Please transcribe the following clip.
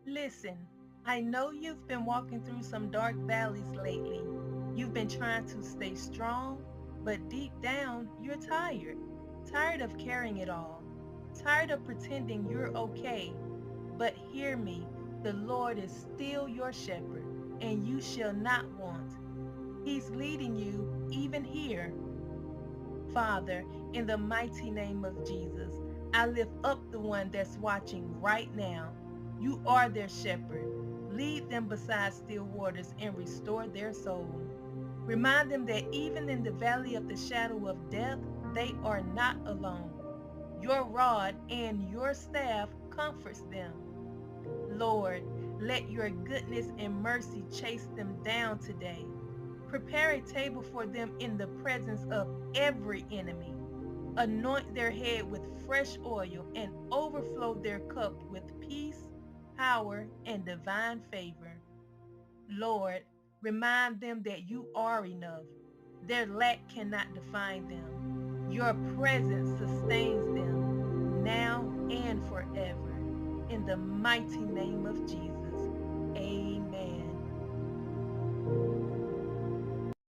Listen, I know you've been walking through some dark valleys lately. You've been trying to stay strong, but deep down, you're tired. Tired of carrying it all. Tired of pretending you're okay. But hear me, the Lord is still your shepherd, and you shall not want. He's leading you even here. Father, in the mighty name of Jesus, I lift up the one that's watching right now. You are their shepherd. Lead them beside still waters and restore their soul. Remind them that even in the valley of the shadow of death, they are not alone. Your rod and your staff comforts them. Lord, let your goodness and mercy chase them down today. Prepare a table for them in the presence of every enemy. Anoint their head with fresh oil and overflow their cup with peace, power, and divine favor. Lord, remind them that you are enough. Their lack cannot define them. Your presence sustains them now and forever. In the mighty name of Jesus.